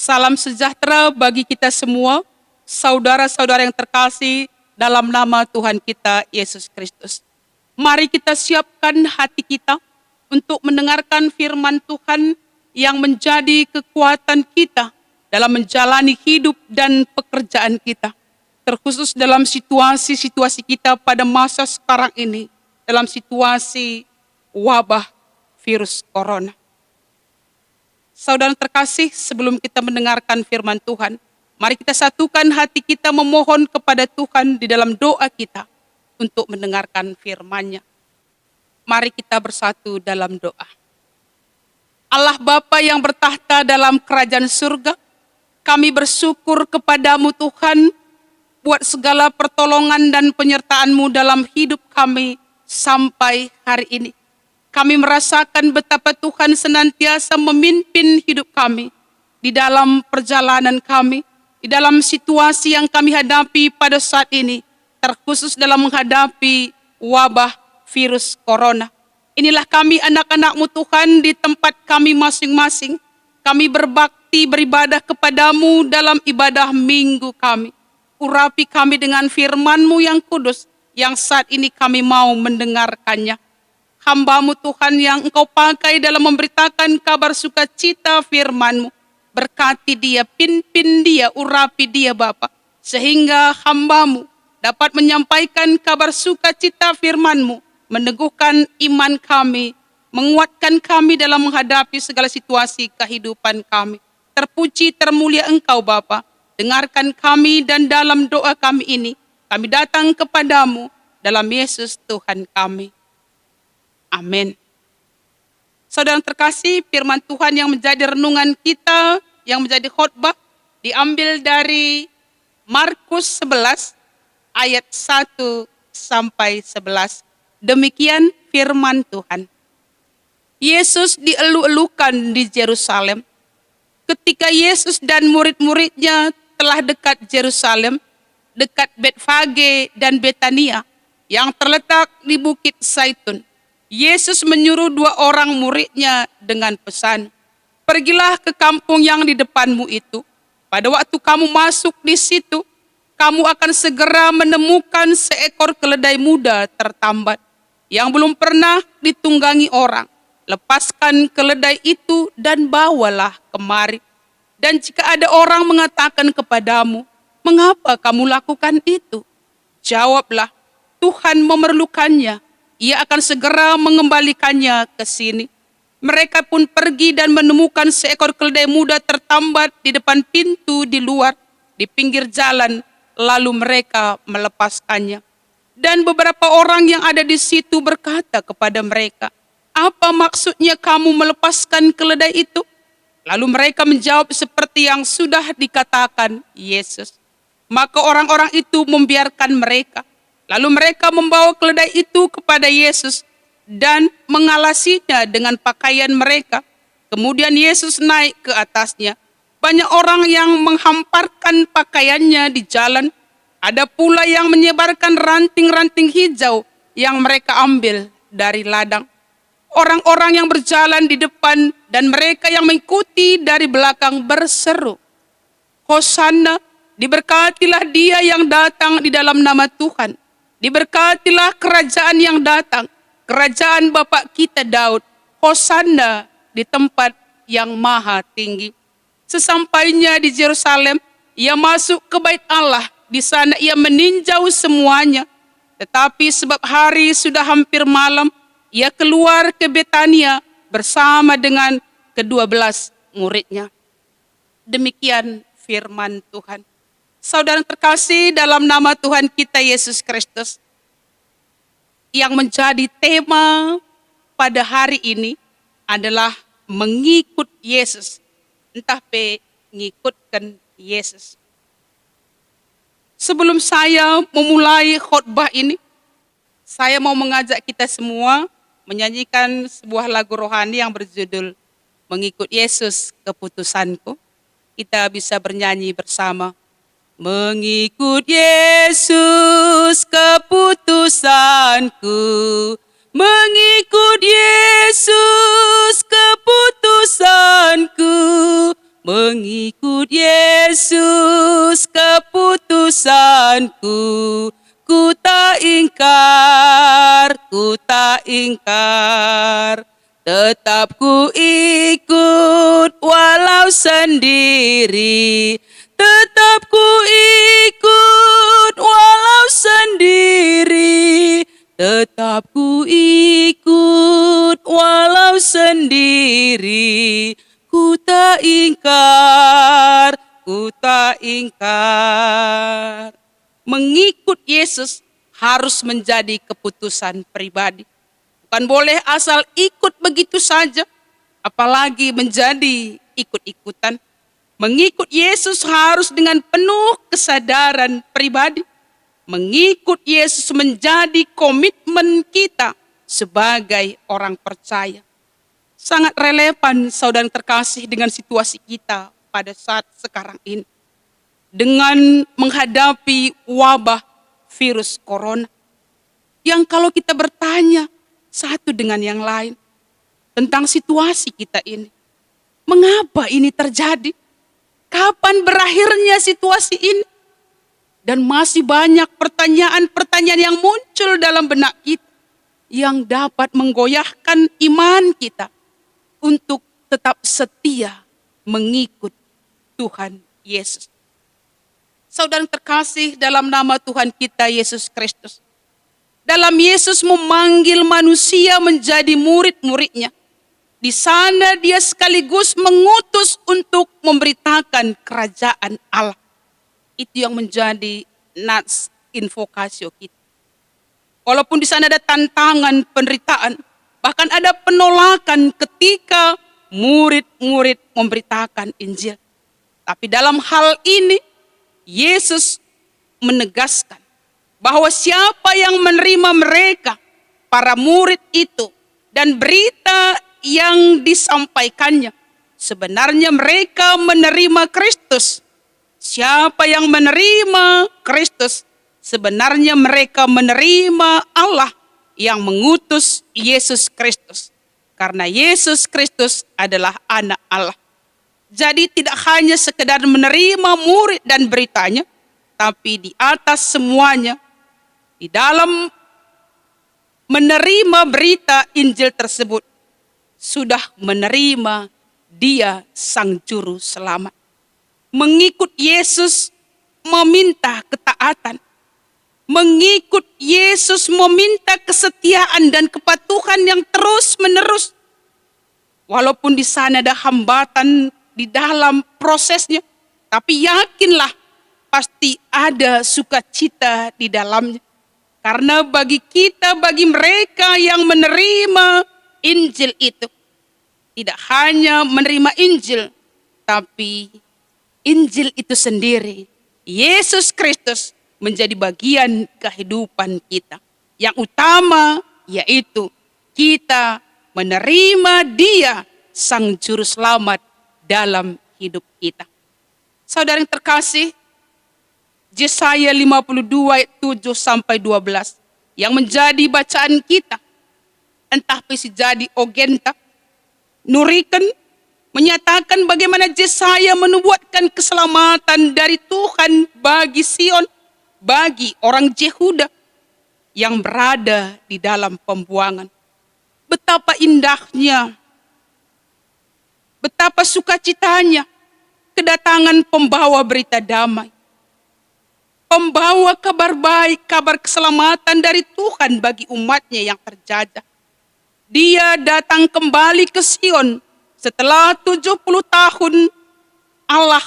Salam sejahtera bagi kita semua, saudara-saudara yang terkasih dalam nama Tuhan kita Yesus Kristus. Mari kita siapkan hati kita untuk mendengarkan firman Tuhan yang menjadi kekuatan kita dalam menjalani hidup dan pekerjaan kita. Terkhusus dalam situasi-situasi kita pada masa sekarang ini, dalam situasi wabah virus corona. Saudara terkasih, sebelum kita mendengarkan firman Tuhan, mari kita satukan hati kita memohon kepada Tuhan di dalam doa kita untuk mendengarkan firman-Nya. Mari kita bersatu dalam doa. Allah Bapa yang bertahta dalam kerajaan surga, kami bersyukur kepadamu Tuhan, buat segala pertolongan dan penyertaan-Mu dalam hidup kami sampai hari ini. Kami merasakan betapa Tuhan senantiasa memimpin hidup kami di dalam perjalanan kami, di dalam situasi yang kami hadapi pada saat ini, terkhusus dalam menghadapi wabah virus corona. Inilah kami anak-anak-Mu Tuhan di tempat kami masing-masing. Kami berbakti beribadah kepadamu dalam ibadah minggu kami. Urapi kami dengan firman-Mu yang kudus, yang saat ini kami mau mendengarkannya. Hamba-Mu Tuhan yang Engkau pakai dalam memberitakan kabar sukacita firman-Mu. Berkati dia, pimpin dia, urapi dia Bapa. Sehingga hamba-Mu dapat menyampaikan kabar sukacita firman-Mu. Meneguhkan iman kami, menguatkan kami dalam menghadapi segala situasi kehidupan kami. Terpuji, termulia Engkau Bapa. Dengarkan kami dan dalam doa kami ini, kami datang kepadamu dalam Yesus Tuhan kami. Amin. Saudara terkasih, firman Tuhan yang menjadi renungan kita, yang menjadi khotbah, diambil dari Markus 11 ayat 1 sampai 11. Demikian firman Tuhan. Yesus dielu-elukan di Yerusalem. Ketika Yesus dan murid-muridnya telah dekat Yerusalem, dekat Betfage dan Betania, yang terletak di Bukit Zaitun, Yesus menyuruh 2 orang muridnya dengan pesan, "Pergilah ke kampung yang di depanmu itu. Pada waktu kamu masuk di situ, kamu akan segera menemukan seekor keledai muda tertambat, yang belum pernah ditunggangi orang. Lepaskan keledai itu dan bawalah kemari. Dan jika ada orang mengatakan kepadamu, 'Mengapa kamu lakukan itu?' Jawablah, 'Tuhan memerlukannya. Ia akan segera mengembalikannya ke sini.' Mereka pun pergi dan menemukan seekor keledai muda tertambat di depan pintu di luar, di pinggir jalan, lalu mereka melepaskannya. Dan beberapa orang yang ada di situ berkata kepada mereka, 'Apa maksudnya kamu melepaskan keledai itu?' Lalu mereka menjawab seperti yang sudah dikatakan Yesus. Maka orang-orang itu membiarkan mereka. Lalu mereka membawa keledai itu kepada Yesus dan mengalasinya dengan pakaian mereka. Kemudian Yesus naik ke atasnya. Banyak orang yang menghamparkan pakaiannya di jalan. Ada pula yang menyebarkan ranting-ranting hijau yang mereka ambil dari ladang. Orang-orang yang berjalan di depan dan mereka yang mengikuti dari belakang berseru, 'Hosana, diberkatilah dia yang datang di dalam nama Tuhan. Diberkatilah kerajaan yang datang, kerajaan Bapa kita Daud. Hosana di tempat yang maha tinggi.' Sesampainya di Yerusalem, ia masuk ke bait Allah. Di sana ia meninjau semuanya. Tetapi sebab hari sudah hampir malam, ia keluar ke Betania bersama dengan ke-12 muridnya." Demikian firman Tuhan. Saudara terkasih, dalam nama Tuhan kita Yesus Kristus, yang menjadi tema pada hari ini adalah mengikut Yesus. Entah mengikutkan Yesus. Sebelum saya memulai khotbah ini, saya mau mengajak kita semua menyanyikan sebuah lagu rohani yang berjudul "Mengikut Yesus Keputusanku." Kita bisa bernyanyi bersama. Mengikut Yesus keputusanku, mengikut Yesus keputusanku, mengikut Yesus keputusanku, ku tak ingkar, tetap ku ikut walau sendiri, tetap ku ikut walau sendiri, tetap ku ikut walau sendiri, ku tak ingkar, ku tak ingkar. Mengikut Yesus harus menjadi keputusan pribadi. Bukan boleh asal ikut begitu saja, apalagi menjadi ikut-ikutan. Mengikut Yesus harus dengan penuh kesadaran pribadi. Mengikut Yesus menjadi komitmen kita sebagai orang percaya. Sangat relevan saudara terkasih dengan situasi kita pada saat sekarang ini. Dengan menghadapi wabah virus corona. Yang kalau kita bertanya satu dengan yang lain tentang situasi kita ini. Mengapa ini terjadi? Kapan berakhirnya situasi ini? Dan masih banyak pertanyaan-pertanyaan yang muncul dalam benak kita yang dapat menggoyahkan iman kita untuk tetap setia mengikut Tuhan Yesus. Saudara terkasih dalam nama Tuhan kita Yesus Kristus. Dalam Yesus memanggil manusia menjadi murid-muridnya. Di sana dia sekaligus mengutus untuk memberitakan kerajaan Allah. Itu yang menjadi nats invokasio kita. Walaupun di sana ada tantangan penderitaan, bahkan ada penolakan ketika murid-murid memberitakan Injil. Tapi dalam hal ini, Yesus menegaskan bahwa siapa yang menerima mereka, para murid itu, dan berita yang disampaikannya, sebenarnya mereka menerima Kristus. Siapa yang menerima Kristus, sebenarnya mereka menerima Allah yang mengutus Yesus Kristus. Karena Yesus Kristus adalah anak Allah. Jadi tidak hanya sekedar menerima murid dan beritanya, tapi di atas semuanya, di dalam menerima berita Injil tersebut, sudah menerima Dia Sang Juru Selamat. Mengikut Yesus meminta ketaatan. Mengikut Yesus meminta kesetiaan dan kepatuhan yang terus-menerus. Walaupun di sana ada hambatan di dalam prosesnya, tapi yakinlah pasti ada sukacita di dalamnya. Karena bagi kita, bagi mereka yang menerima Injil itu, tidak hanya menerima Injil, tapi Injil itu sendiri, Yesus Kristus, menjadi bagian kehidupan kita. Yang utama yaitu kita menerima Dia, Sang Juru Selamat dalam hidup kita. Saudara yang terkasih, Yesaya 52 ayat 7 sampai 12 yang menjadi bacaan kita. Entah bisa jadi ogenta, nurikan, menyatakan bagaimana Yesaya menubuatkan keselamatan dari Tuhan bagi Sion, bagi orang Yehuda yang berada di dalam pembuangan. Betapa indahnya, betapa sukacitanya kedatangan pembawa berita damai. Pembawa kabar baik, kabar keselamatan dari Tuhan bagi umatnya yang terjajah. Dia datang kembali ke Sion setelah 70 tahun Allah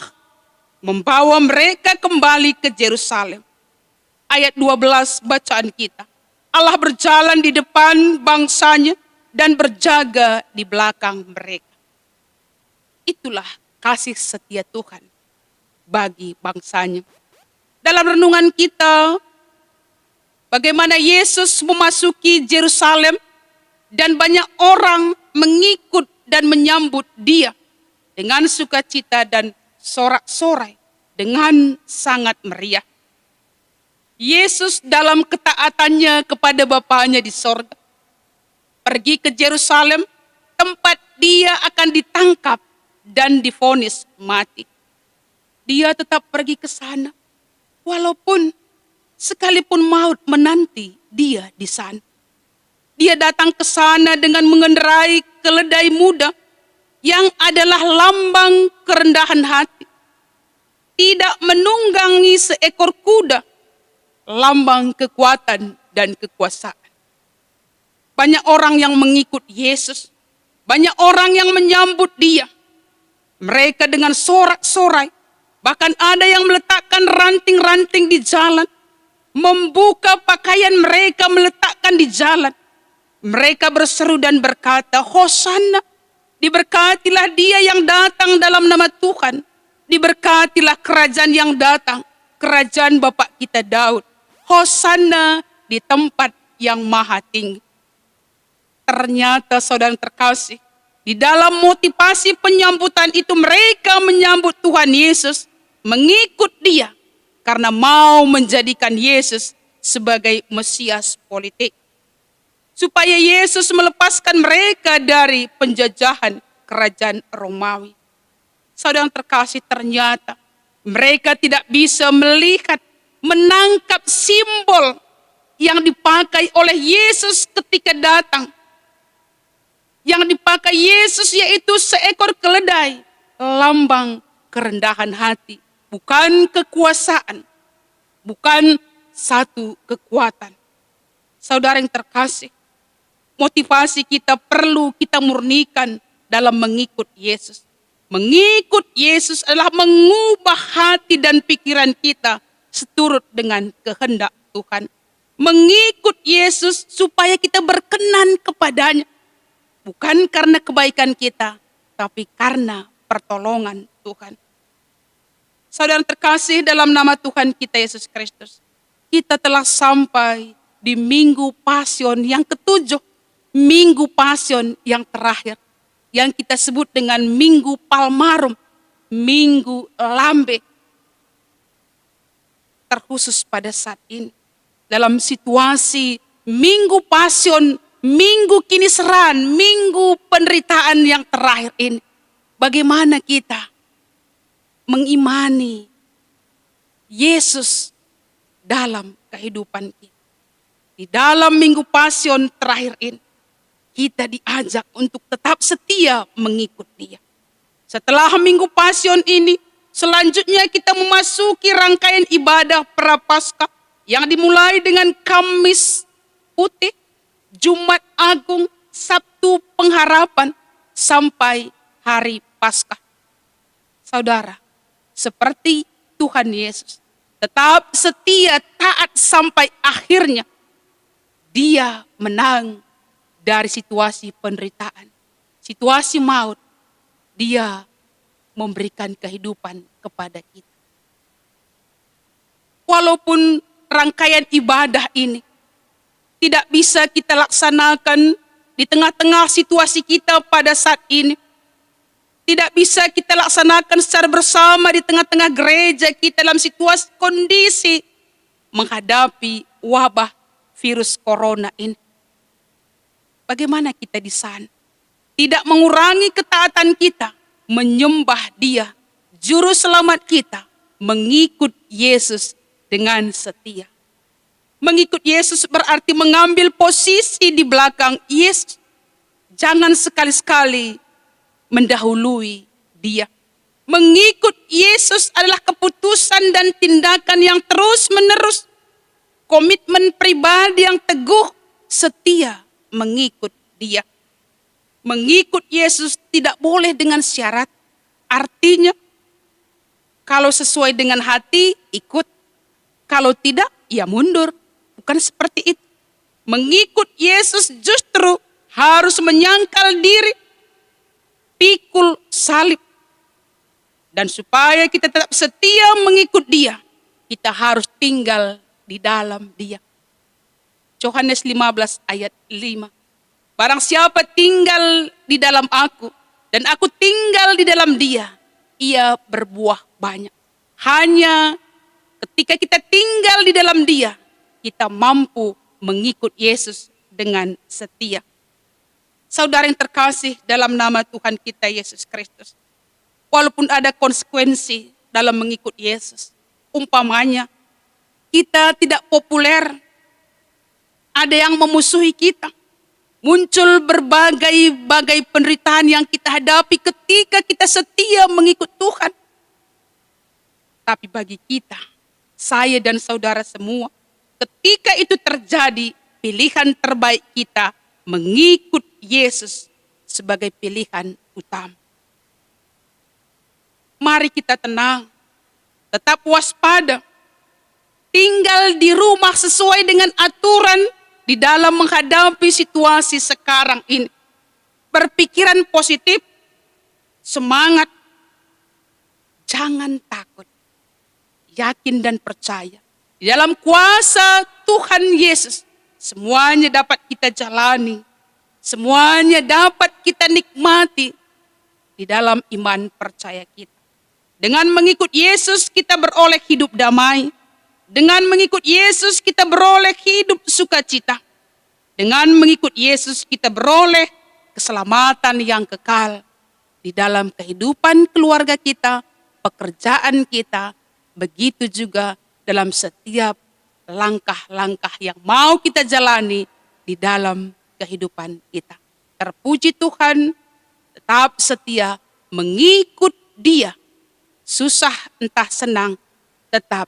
membawa mereka kembali ke Yerusalem. Ayat 12 bacaan kita. Allah berjalan di depan bangsanya dan berjaga di belakang mereka. Itulah kasih setia Tuhan bagi bangsanya. Dalam renungan kita, bagaimana Yesus memasuki Yerusalem dan banyak orang mengikut dan menyambut Dia dengan sukacita dan sorak-sorai dengan sangat meriah. Yesus dalam ketaatannya kepada Bapanya di sorga pergi ke Yerusalem, tempat Dia akan ditangkap dan divonis mati. dia tetap pergi ke sana. Walaupun sekalipun maut menanti dia di sana. Dia datang ke sana dengan mengendarai keledai muda yang adalah lambang kerendahan hati. Tidak menunggangi seekor kuda, lambang kekuatan dan kekuasaan. Banyak orang yang mengikut Yesus, banyak orang yang menyambut dia. Mereka dengan sorak-sorai, bahkan ada yang meletakkan ranting-ranting di jalan, membuka pakaian mereka meletakkan di jalan. Mereka berseru dan berkata, Hosanna, diberkatilah dia yang datang dalam nama Tuhan. Diberkatilah kerajaan yang datang, kerajaan Bapa kita Daud. Hosanna di tempat yang maha tinggi. Ternyata saudara terkasih, di dalam motivasi penyambutan itu mereka menyambut Tuhan Yesus, mengikut dia, karena mau menjadikan Yesus sebagai Mesias politik. Supaya Yesus melepaskan mereka dari penjajahan kerajaan Romawi. Saudara terkasih, ternyata mereka tidak bisa melihat, menangkap simbol yang dipakai oleh Yesus ketika datang. Yang dipakai Yesus yaitu seekor keledai, lambang kerendahan hati, bukan kekuasaan, bukan satu kekuatan. Saudara yang terkasih, motivasi kita perlu kita murnikan dalam mengikut Yesus. Mengikut Yesus adalah mengubah hati dan pikiran kita seturut dengan kehendak Tuhan. Mengikut Yesus supaya kita berkenan kepadanya. Bukan karena kebaikan kita, tapi karena pertolongan Tuhan. Saudara terkasih, dalam nama Tuhan kita Yesus Kristus, kita telah sampai di Minggu Pasion yang ketujuh. Minggu Pasion yang terakhir, yang kita sebut dengan Minggu Palmarum, Minggu Lambe. Terkhusus pada saat ini, dalam situasi Minggu Pasion, Minggu Kiniseran, Minggu penderitaan yang terakhir ini, bagaimana kita mengimani Yesus dalam kehidupan kita. Di dalam Minggu Pasion terakhir ini, kita diajak untuk tetap setia mengikut dia. Setelah Minggu Pasion ini, selanjutnya kita memasuki rangkaian ibadah Prapaskah yang dimulai dengan Kamis Putih, Jumat Agung, Sabtu Pengharapan, sampai Hari Paskah. Saudara, seperti Tuhan Yesus, tetap setia taat sampai akhirnya, dia menang dari situasi penderitaan, situasi maut. Dia memberikan kehidupan kepada kita. Walaupun rangkaian ibadah ini tidak bisa kita laksanakan di tengah-tengah situasi kita pada saat ini, tidak bisa kita laksanakan secara bersama di tengah-tengah gereja kita dalam situasi kondisi menghadapi wabah virus corona ini. Bagaimana kita di sana? Tidak mengurangi ketaatan kita, menyembah dia, juru selamat kita, mengikut Yesus dengan setia. Mengikut Yesus berarti mengambil posisi di belakang Yesus. Jangan sekali-sekali mendahului dia. Mengikut Yesus adalah keputusan dan tindakan yang terus-menerus. Komitmen pribadi yang teguh, setia mengikut dia. Mengikut Yesus tidak boleh dengan syarat. Artinya, kalau sesuai dengan hati, ikut. Kalau tidak, ya mundur. Bukan seperti itu. Mengikut Yesus justru harus menyangkal diri, pikul salib. Dan supaya kita tetap setia mengikut dia, kita harus tinggal di dalam dia. Yohanes 15 ayat 5. Barang siapa tinggal di dalam aku, dan aku tinggal di dalam dia, ia berbuah banyak. Hanya ketika kita tinggal di dalam dia, kita mampu mengikut Yesus dengan setia. Saudara yang terkasih dalam nama Tuhan kita Yesus Kristus, walaupun ada konsekuensi dalam mengikut Yesus. Umpamanya, kita tidak populer, ada yang memusuhi kita. Muncul berbagai penderitaan yang kita hadapi ketika kita setia mengikut Tuhan. Tapi bagi kita, saya dan saudara semua, ketika itu terjadi, pilihan terbaik kita mengikut Yesus sebagai pilihan utama. Mari kita tenang, tetap waspada, tinggal di rumah sesuai dengan aturan di dalam menghadapi situasi sekarang ini. Berpikiran positif, semangat, jangan takut, yakin dan percaya. Di dalam kuasa Tuhan Yesus, semuanya dapat kita jalani, semuanya dapat kita nikmati di dalam iman percaya kita. Dengan mengikut Yesus kita beroleh hidup damai. Dengan mengikut Yesus kita beroleh hidup sukacita. Dengan mengikut Yesus kita beroleh keselamatan yang kekal di dalam kehidupan keluarga kita, pekerjaan kita, begitu juga dalam setiap langkah-langkah yang mau kita jalani di dalam kehidupan kita. Terpuji Tuhan, tetap setia mengikut Dia. Susah entah senang, tetap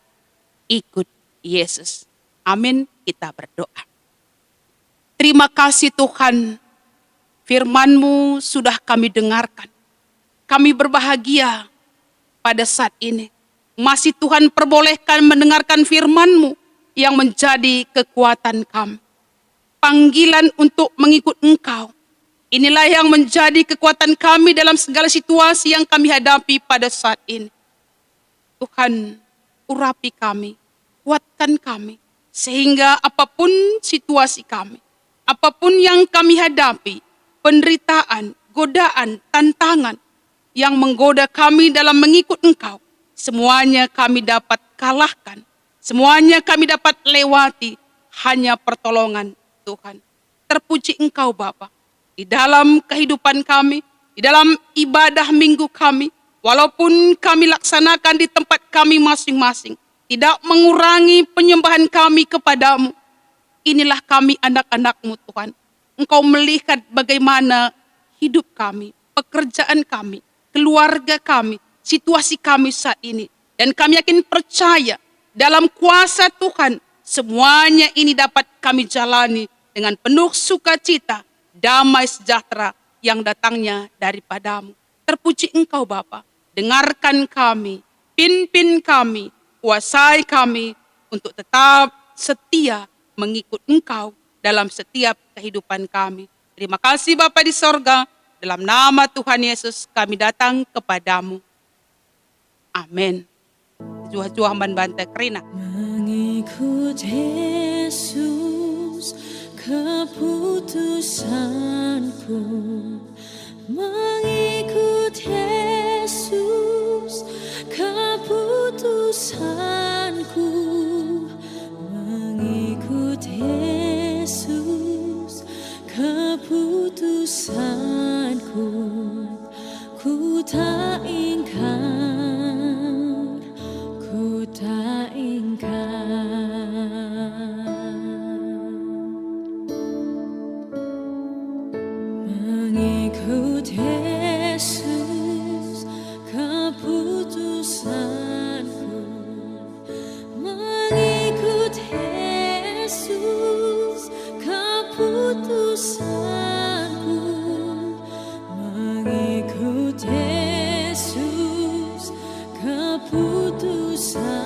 ikut Yesus. Amin, kita berdoa. Terima kasih Tuhan, firman-Mu sudah kami dengarkan. Kami berbahagia pada saat ini. Masih Tuhan perbolehkan mendengarkan firman-Mu yang menjadi kekuatan kami. Panggilan untuk mengikut Engkau. Inilah yang menjadi kekuatan kami dalam segala situasi yang kami hadapi pada saat ini. Tuhan, urapi kami, kuatkan kami, sehingga apapun situasi kami, apapun yang kami hadapi, penderitaan, godaan, tantangan yang menggoda kami dalam mengikut Engkau, semuanya kami dapat kalahkan, semuanya kami dapat lewati, hanya pertolongan Tuhan. Terpuji Engkau Bapa, di dalam kehidupan kami, di dalam ibadah minggu kami, walaupun kami laksanakan di tempat kami masing-masing, tidak mengurangi penyembahan kami kepadamu. Inilah kami anak-anak-Mu Tuhan. Engkau melihat bagaimana hidup kami, pekerjaan kami, keluarga kami, situasi kami saat ini. Dan kami yakin percaya dalam kuasa Tuhan, semuanya ini dapat kami jalani dengan penuh sukacita, damai sejahtera yang datangnya daripadamu. Terpuji Engkau Bapa, dengarkan kami, pimpin kami, kuasai kami untuk tetap setia mengikut Engkau dalam setiap kehidupan kami. Terima kasih Bapa di sorga, dalam nama Tuhan Yesus kami datang kepadamu. Amin. Jua-jua bantai kerina. Mengikut Yesus keputusanku, mengikut Yesus keputusanku, mengikut Yesus keputusanku, ku tak ingkar, ku tak ingkar. Mengikut Yesus keputusanku, mengikut Yesus keputusanku, mengikut Yesus keputusanku.